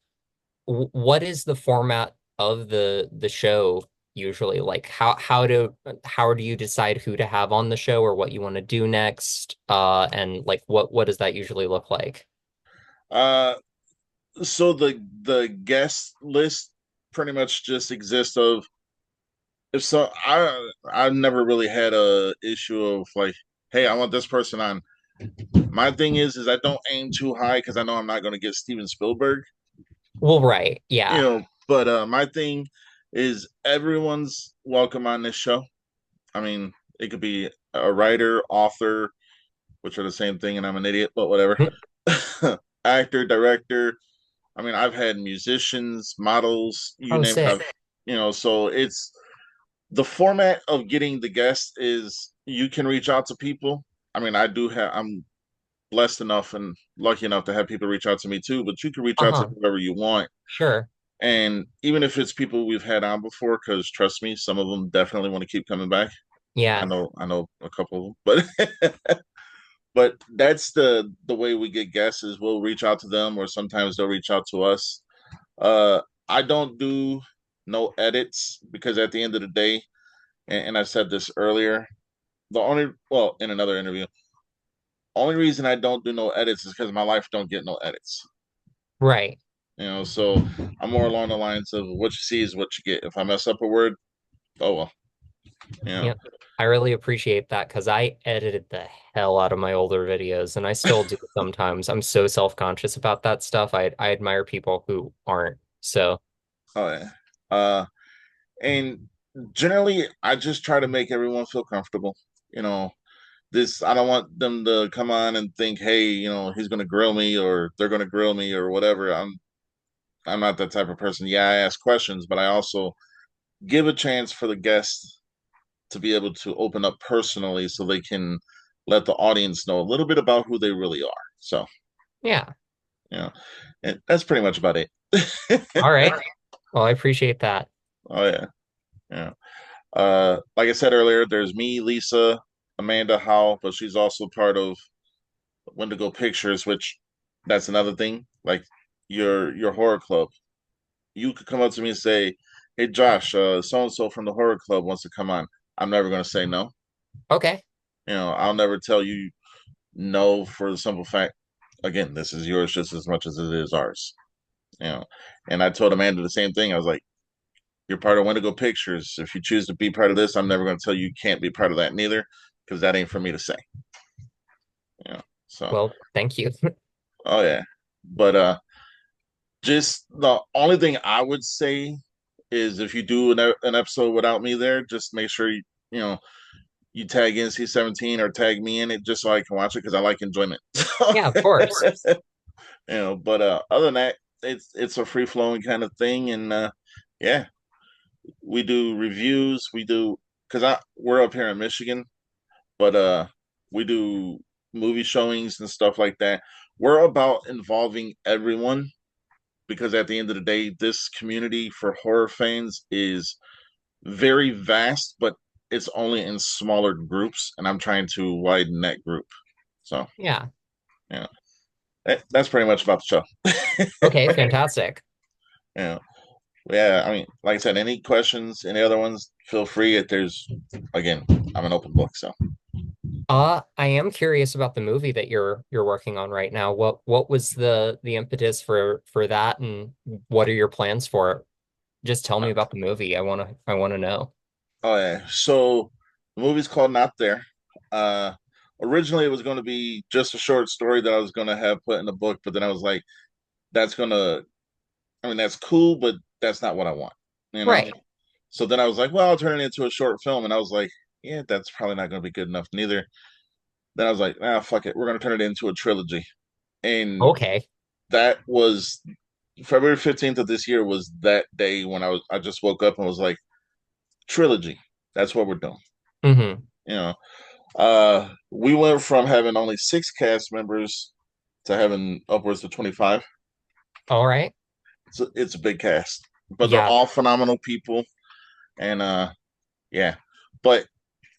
what is the format of the show usually? Like, how do you decide who to have on the show or what you want to do next? And like, what does that usually look like? uh, so the guest list pretty much just exists of if so. I've never really had a issue of like, hey, I want this person on. My thing is I don't aim too high because I know I'm not going to get Steven Spielberg. Well, right. Yeah. But my thing is everyone's welcome on this show. I mean, it could be a writer, author, which are the same thing, and I'm an idiot, but whatever. Mm. Actor, director. I mean, I've had musicians, models, you Oh, name it. sick. So it's the format of getting the guest is you can reach out to people. I mean, I'm blessed enough and lucky enough to have people reach out to me too, but you can reach out to Uh-huh. whoever you want. Sure. And even if it's people we've had on before, because trust me, some of them definitely want to keep coming back. Yeah. I know a couple of them, but that's the way we get guests is we'll reach out to them, or sometimes they'll reach out to us. I don't do no edits because at the end of the day, and I said this earlier, in another interview, only reason I don't do no edits is because my life don't get no edits. Right. So I'm more along the lines of what you see is what you get. If I mess up a word, oh well. You know. Yep. I really appreciate that because I edited the hell out of my older videos and I still do sometimes. I'm so self-conscious about that stuff. I admire people who aren't. So, Oh yeah. Uh, and generally, I just try to make everyone feel comfortable. You know, I don't want them to come on and think, hey, he's going to grill me or they're going to grill me or whatever. I'm not that type of person. Yeah, I ask questions, but I also give a chance for the guests to be able to open up personally so they can let the audience know a little bit about who they really are. So, Yeah. you know, and that's pretty much about it. All right. Well, I appreciate that. Oh yeah. Yeah. Like I said earlier, there's me, Lisa, Amanda Howe, but she's also part of Wendigo Pictures, which that's another thing. Like your horror club. You could come up to me and say, "Hey Josh, so and so from the horror club wants to come on." I'm never gonna say no. Okay. I'll never tell you no for the simple fact, again, this is yours just as much as it is ours. You know, and I told Amanda the same thing. I was like, "You're part of Wendigo Pictures. If you choose to be part of this, I'm never going to tell you you can't be part of that neither, because that ain't for me to say." So Well, thank you. oh yeah, but just the only thing I would say is if you do an episode without me there, just make sure you know you tag NC-17 or tag me in it just so I can watch it because I like enjoyment. Yeah, of course. But other than that, it's a free flowing kind of thing, and yeah, we do reviews. We do because I we're up here in Michigan, but we do movie showings and stuff like that. We're about involving everyone because at the end of the day, this community for horror fans is very vast, but it's only in smaller groups, and I'm trying to widen that group. So Yeah. yeah, that's pretty much about the show. Okay, fantastic. Yeah. Yeah, I mean, like I said, any questions, any other ones, feel free. If there's, again, I'm an open book. So, I am curious about the movie that you're working on right now. What was the impetus for that, and what are your plans for it? Just tell me about the movie. I wanna know. oh yeah. So the movie's called Not There. Uh, Originally, it was going to be just a short story that I was going to have put in the book, but then I was like, that's gonna, I mean, that's cool, but that's not what I want, you know? Right. So then I was like, well, I'll turn it into a short film. And I was like, yeah, that's probably not going to be good enough neither. Then I was like, ah, fuck it. We're going to turn it into a trilogy. And Okay. that was February 15th of this year was that day when I just woke up and was like, trilogy. That's what we're doing. Mm-hmm. You know, we went from having only six cast members to having upwards of 25. All right. It's a big cast, but they're Yeah, all phenomenal people. And yeah, but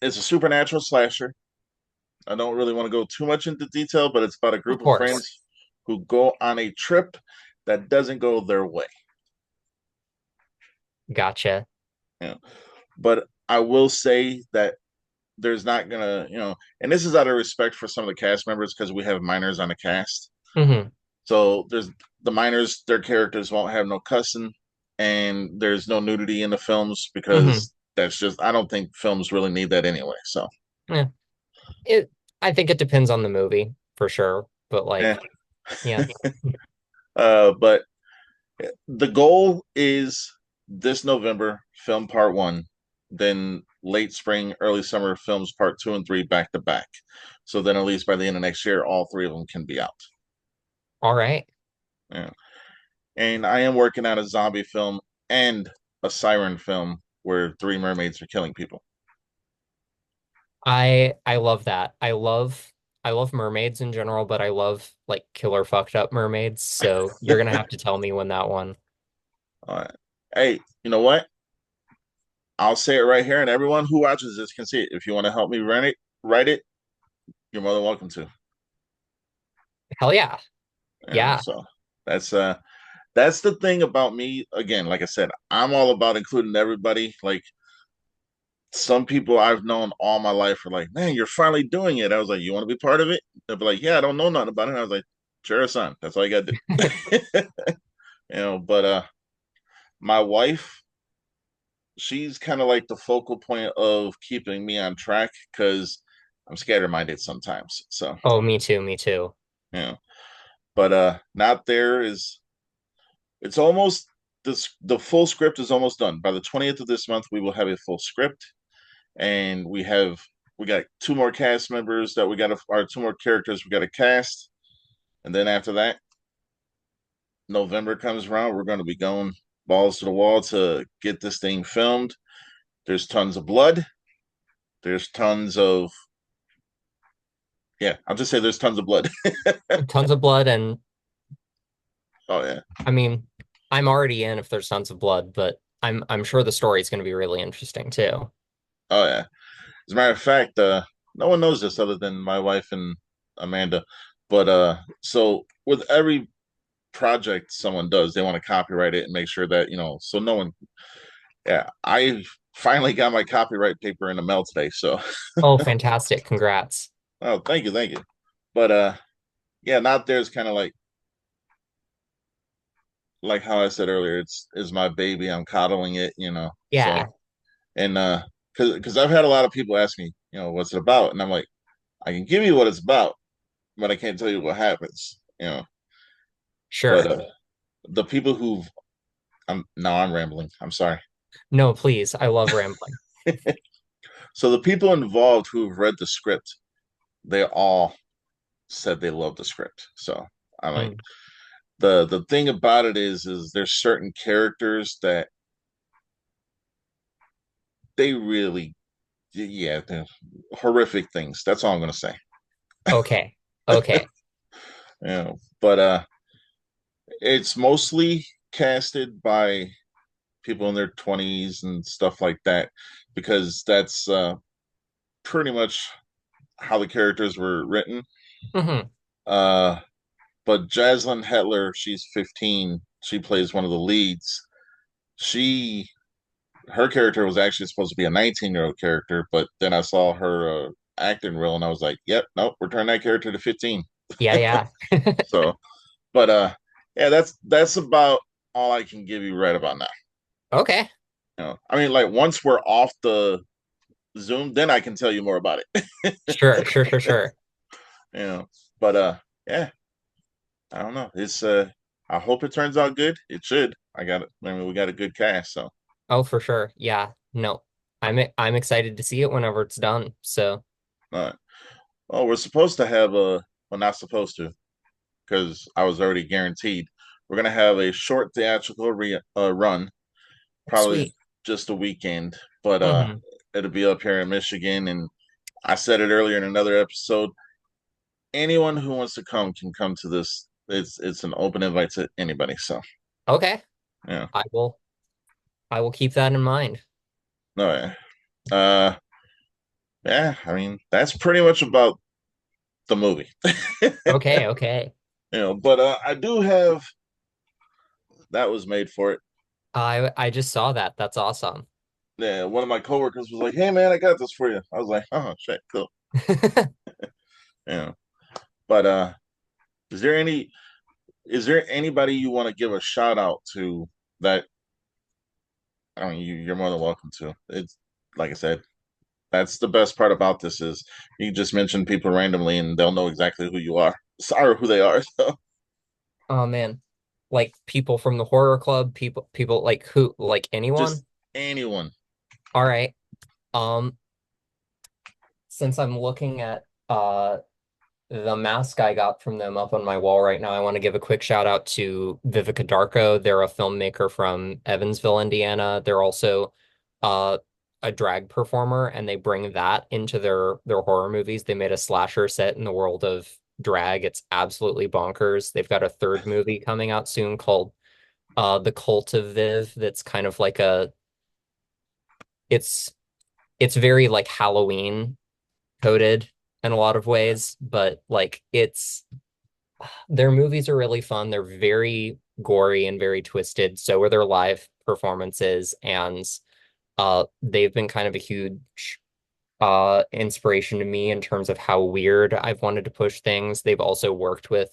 it's a supernatural slasher. I don't really want to go too much into detail, but it's about a of group of course. friends who go on a trip that doesn't go their way. Gotcha. You know? But I will say that there's not gonna, and this is out of respect for some of the cast members because we have minors on the cast. Mm-hmm. So there's the minors, their characters won't have no cussing, and there's no nudity in the films Mm-hmm. because that's just I don't think films really need that anyway. So Yeah. It I think it depends on the movie for sure. But yeah. like, yeah, But the goal is this November, film part one, then late spring, early summer films part two and three back to back. So then at least by the end of next year, all three of them can be out. all right. Yeah. And I am working on a zombie film and a siren film where three mermaids are killing people. I love that. I love mermaids in general, but I love like killer fucked up mermaids. So you're gonna have to tell me when that one. All right. Hey, you know what? I'll say it right here, and everyone who watches this can see it. If you want to help me write it, you're more than welcome to. Hell yeah. Yeah. So that's the thing about me. Again, like I said, I'm all about including everybody. Like some people I've known all my life are like, man, you're finally doing it. I was like, you want to be part of it? They'll be like, yeah, I don't know nothing about it. And I was like, sure, son, that's all you got to do. But my wife, she's kind of like the focal point of keeping me on track because I'm scattered minded sometimes. So, Oh, me too, me too. but not there is it's almost the full script is almost done. By the 20th of this month, we will have a full script, and we got two more cast members that we got to, or two more characters we got to cast, and then after that, November comes around, we're going to be going balls to the wall to get this thing filmed. There's tons of blood. There's tons of yeah. I'll just say there's tons of blood. Tons of blood, and Oh yeah, I mean, I'm already in if there's tons of blood, but I'm sure the story is going to be really interesting too. oh yeah. As a matter of fact, no one knows this other than my wife and Amanda. But so with every project someone does, they want to copyright it and make sure that so no one. Yeah, I finally got my copyright paper in the mail today. So, Oh, fantastic. Congrats. oh, thank you, thank you. But yeah, not there's kind of like how I said earlier, it's my baby. I'm coddling it. So Yeah, and because I've had a lot of people ask me, what's it about, and I'm like, I can give you what it's about, but I can't tell you what happens. But sure. the people who've I'm rambling. I'm sorry. No, please. I love rambling. So the people involved who've read the script, they all said they love the script. So I'm like, Mm. the thing about it is there's certain characters that they really, yeah, they're horrific things. That's all I'm gonna say. Okay. Okay. But it's mostly casted by people in their 20s and stuff like that because that's pretty much how the characters were written. Hmm. Uh, but Jaslyn Hetler, she's 15. She plays one of the leads. She Her character was actually supposed to be a 19-year-old character, but then I saw her acting reel and I was like, "Yep, nope, return that character to 15." Yeah, yeah. So, but yeah, that's about all I can give you right about now. Okay. I mean, like once we're off the Zoom, then I can tell you more about it. Sure, sure, sure, sure. you know, but yeah, I don't know. It's I hope it turns out good. It should. I got it. I mean, we got a good cast, so. Oh, for sure. Yeah. No. I'm excited to see it whenever it's done. So, Uh, well, we're supposed to have a well, not supposed to, because I was already guaranteed. We're gonna have a short theatrical run, probably sweet. just a weekend, but Hmm. it'll be up here in Michigan. And I said it earlier in another episode. Anyone who wants to come can come to this. It's an open invite to anybody. So Okay. yeah, I will I will keep that in mind. no, yeah. Yeah. I mean, that's pretty much about the movie. Okay, okay. But I do have that was made for it. I just saw that. That's awesome. Yeah, one of my coworkers was like, "Hey man, I got this for you." I was like, "Oh shit, cool." Yeah, but is there any is there anybody you want to give a shout out to that? I mean, you're more than welcome to. It's like I said, that's the best part about this is you just mention people randomly and they'll know exactly who you are. Sorry, who they are. So Oh man. Like people from the horror club, people like who like just anyone? anyone. All right. Um, since I'm looking at the mask I got from them up on my wall right now, I want to give a quick shout out to Vivica Darko. They're a filmmaker from Evansville, Indiana. They're also uh a drag performer, and they bring that into their horror movies. They made a slasher set in the world of drag. It's absolutely bonkers. They've got a third movie coming out soon called The Cult of Viv that's kind of like a it's it's very like Halloween coded in a lot of ways, but like it's their movies are really fun. They're very gory and very twisted. So are their live performances, and they've been kind of a huge inspiration to me in terms of how weird I've wanted to push things. They've also worked with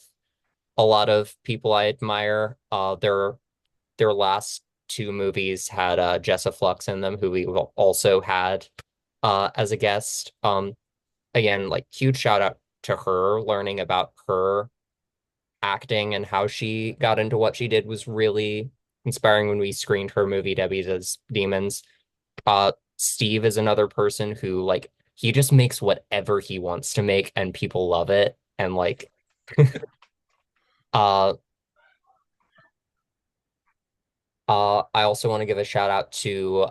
a lot of people I admire. Their last two movies had Jessa Flux in them, who we also had as a guest. Again, like huge shout out to her. Learning about her acting and how she got into what she did was really inspiring when we screened her movie Debbie Does Demons. Steve is another person who like he just makes whatever he wants to make and people love it. And like uh I also want to give a shout out to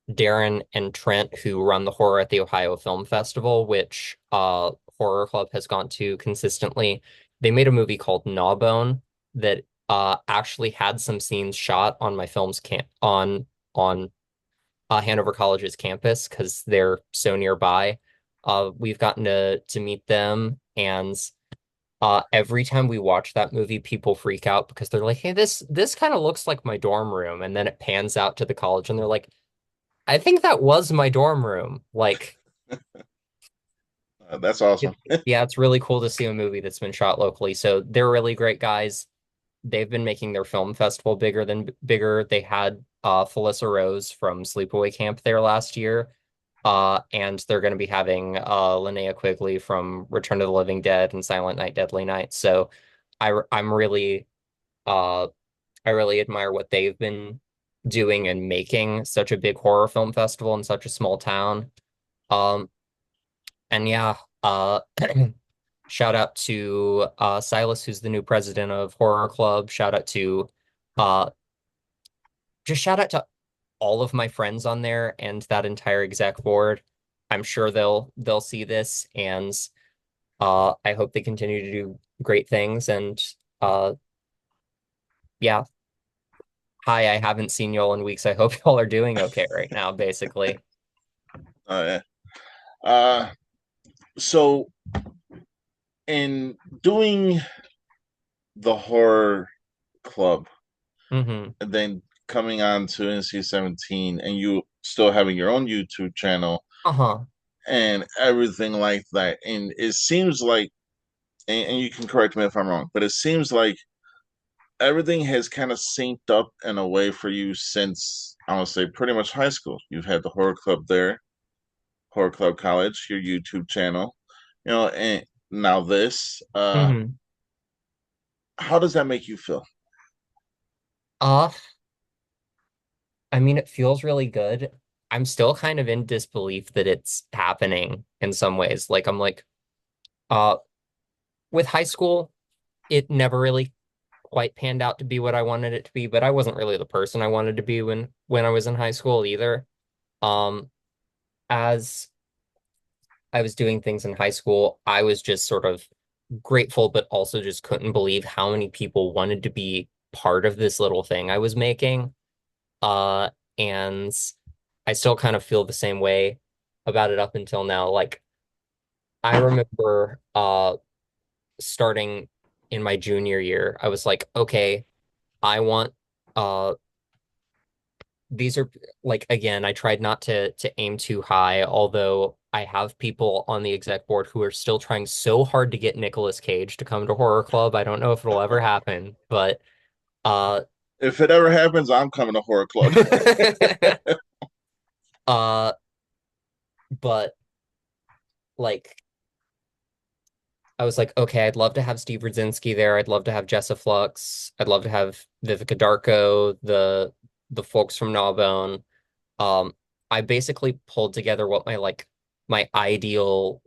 Darren and Trent, who run the Horror at the Ohio Film Festival, which Horror Club has gone to consistently. They made a movie called Gnawbone that actually had some scenes shot on my film's camp on Hanover College's campus because they're so nearby. We've gotten to meet them, and every time we watch that movie, people freak out because they're like, "Hey, this kind of looks like my dorm room," and then it pans out to the college, and they're like, "I think that was my dorm room." Like, That's awesome. yeah, it's really cool to see a movie that's been shot locally. So they're really great guys. They've been making their film festival bigger. They had Felissa Rose from Sleepaway Camp there last year. And they're going to be having Linnea Quigley from Return of the Living Dead and Silent Night, Deadly Night. So I'm really uh I really admire what they've been doing and making such a big horror film festival in such a small town. Um and yeah, shout out to Silas, who's the new president of Horror Club. Uh shout out to all of my friends on there and that entire exec board. I'm sure they'll see this, and I hope they continue to do great things. And uh yeah, hi, I haven't seen y'all in weeks. I hope y'all are doing okay right now, basically. Yeah. Uh, so in doing the horror club Hmm. and then coming on to NC-17 and you still having your own YouTube channel Uh-huh. and everything like that, and it seems like, and you can correct me if I'm wrong, but it seems like everything has kind of synced up in a way for you since I would say pretty much high school. You've had the horror club there, horror club college, your YouTube channel, and now this. Hmm. How does that make you feel? Uh, I mean, it feels really good. I'm still kind of in disbelief that it's happening in some ways. Like I'm like, uh, with high school, it never really quite panned out to be what I wanted it to be, but I wasn't really the person I wanted to be when I was in high school either. Um, as I was doing things in high school, I was just sort of grateful, but also just couldn't believe how many people wanted to be part of this little thing I was making. Uh, and I still kind of feel the same way about it up until now. Like I remember starting in my junior year, I was like, okay, I want uh these are like again, I tried not to aim too high, although I have people on the exec board who are still trying so hard to get Nicolas Cage to come to Horror Club. I don't know if it'll ever happen, but uh If it ever happens, I'm coming to horror club. uh but like I was like, okay, I'd love to have Steve Rudzinski there. I'd love to have Jessa Flux. I'd love to have Vivica Darko, the folks from Gnawbone. Um, I basically pulled together what my ideal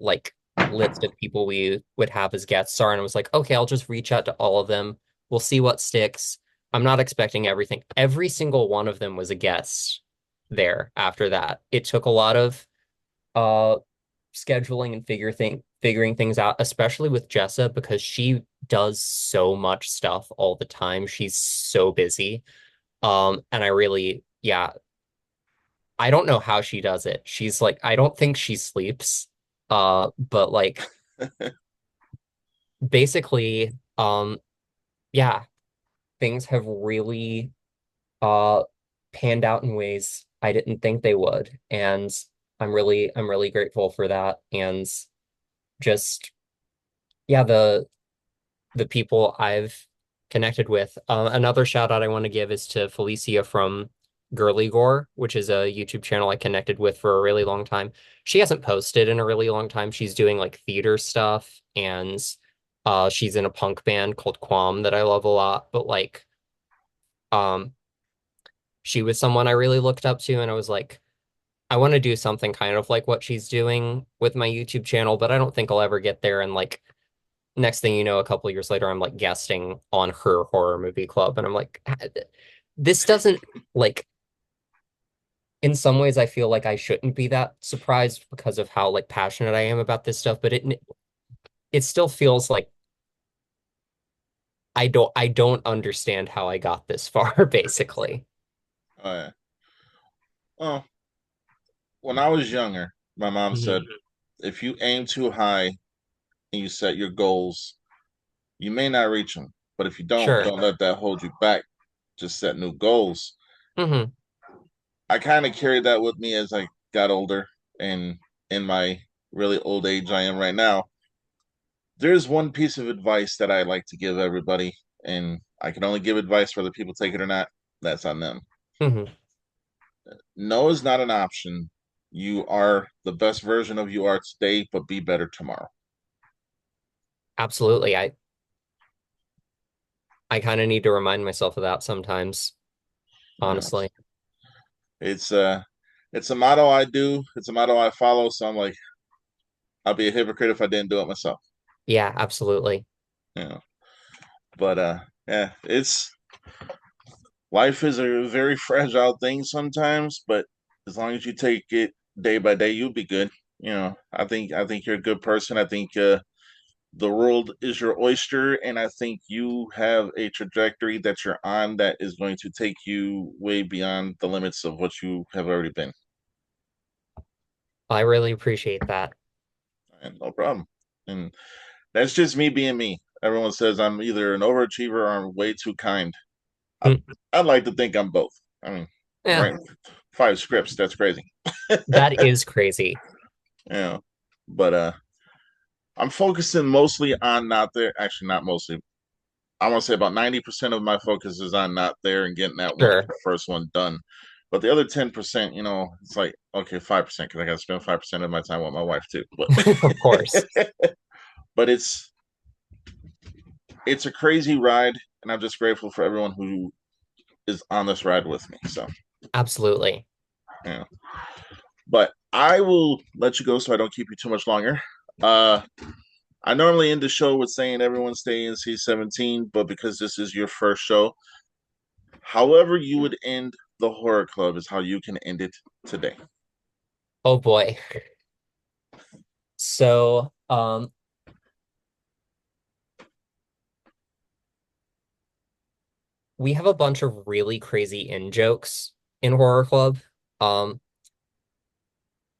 list of people we would have as guests are, and I was like, okay, I'll just reach out to all of them. We'll see what sticks. I'm not expecting everything. Every single one of them was a guest there after that. It took a lot of uh scheduling and figuring things out, especially with Jessa because she does so much stuff all the time. She's so busy. And I really, yeah, I don't know how she does it. She's like, I don't think she sleeps. But like basically, yeah, things have really uh panned out in ways I didn't think they would. And I'm really grateful for that. And just yeah, the people I've connected with. Another shout out I want to give is to Felicia from Girly Gore, which is a YouTube channel I connected with for a really long time. She hasn't posted in a really long time. She's doing like theater stuff, and she's in a punk band called Quam that I love a lot. But like um she was someone I really looked up to, and I was like, I want to do something kind of like what she's doing with my YouTube channel, but I don't think I'll ever get there. And like next thing you know, a couple years later, I'm like guesting on her horror movie club, and I'm like, this doesn't like. In some ways, I feel like I shouldn't be that surprised because of how like passionate I am about this stuff, but it still feels like I don't understand how I got this far, basically. Oh yeah. Well, when I was younger, my mom Mhm. said, if you aim too high and you set your goals, you may not reach them. But if you Sure. don't let that hold you back. Just set new goals. Hmm. I kind of carried that with me as I got older and in my really old age I am right now. There's one piece of advice that I like to give everybody, and I can only give advice whether people take it or not. That's on them. Hmm. No is not an option. You are the best version of you are today, but be better tomorrow. Absolutely. I kind of need to remind myself of that sometimes, You know, honestly. it's it's a motto I do. It's a motto I follow. So I'm like, I'll be a hypocrite if I didn't do it myself. Yeah, absolutely. You know, but yeah, it's life is a very fragile thing sometimes, but as long as you take it day by day, you'll be good. I think you're a good person. I think the world is your oyster, and I think you have a trajectory that you're on that is going to take you way beyond the limits of what you have already been. I really appreciate that. And no problem. And that's just me being me. Everyone says I'm either an overachiever or I'm way too kind. I, Mm. I'd like to think I'm both. I mean, I'm Yeah, writing 5 scripts. That's crazy. that is crazy. Yeah. But I'm focusing mostly on not there. Actually, not mostly. I want to say about 90% of my focus is on not there and getting that one Sure. first one done. But the other 10%, it's like, okay, 5%, because I got to spend 5% of my time with my wife too. But Of course. but it's a crazy ride, and I'm just grateful for everyone who is on this ride with me. So Absolutely. yeah. But I will let you go so I don't keep you too much longer. Uh I normally end the show with saying everyone stay in NC-17, but because this is your first show, however you would end the horror club is how you can end it today. Oh boy. So, we have a bunch of really crazy in jokes in Horror Club. Um,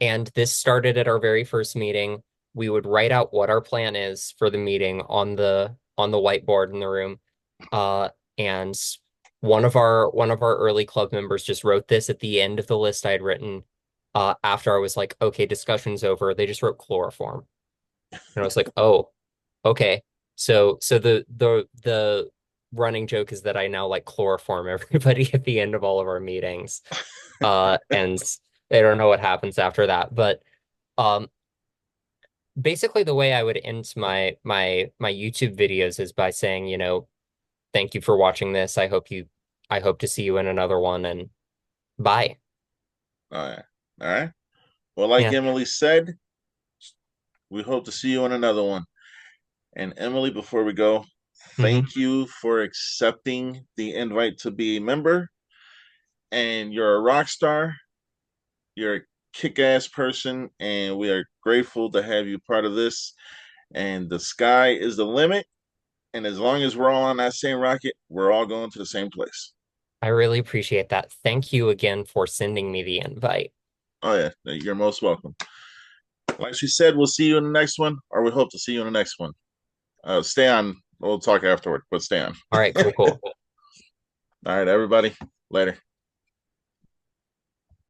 and this started at our very first meeting. We would write out what our plan is for the meeting on the whiteboard in the room. Uh, and one of our early club members just wrote this at the end of the list I had written. After I was like, okay, discussion's over. They just wrote chloroform, and I was like, oh, okay. So the running joke is that I now like chloroform everybody at the end of all of our meetings. And they don't know what happens after that. But um basically the way I would end my YouTube videos is by saying, thank you for watching this. I hope to see you in another one, and bye. All right. All right. Well, like Yeah. Emily said, we hope to see you in another one. And Emily, before we go, Hmm. thank you for accepting the invite to be a member. And you're a rock star. You're a kick-ass person, and we are grateful to have you part of this. And the sky is the limit. And as long as we're all on that same rocket, we're all going to the same place. I really appreciate that. Thank you again for sending me the invite. Oh yeah, you're most welcome. Like she said, we'll see you in the next one, or we hope to see you in the next one. Stay on. We'll talk afterward, but stay on. All right, cool, cool. All right, everybody. Later.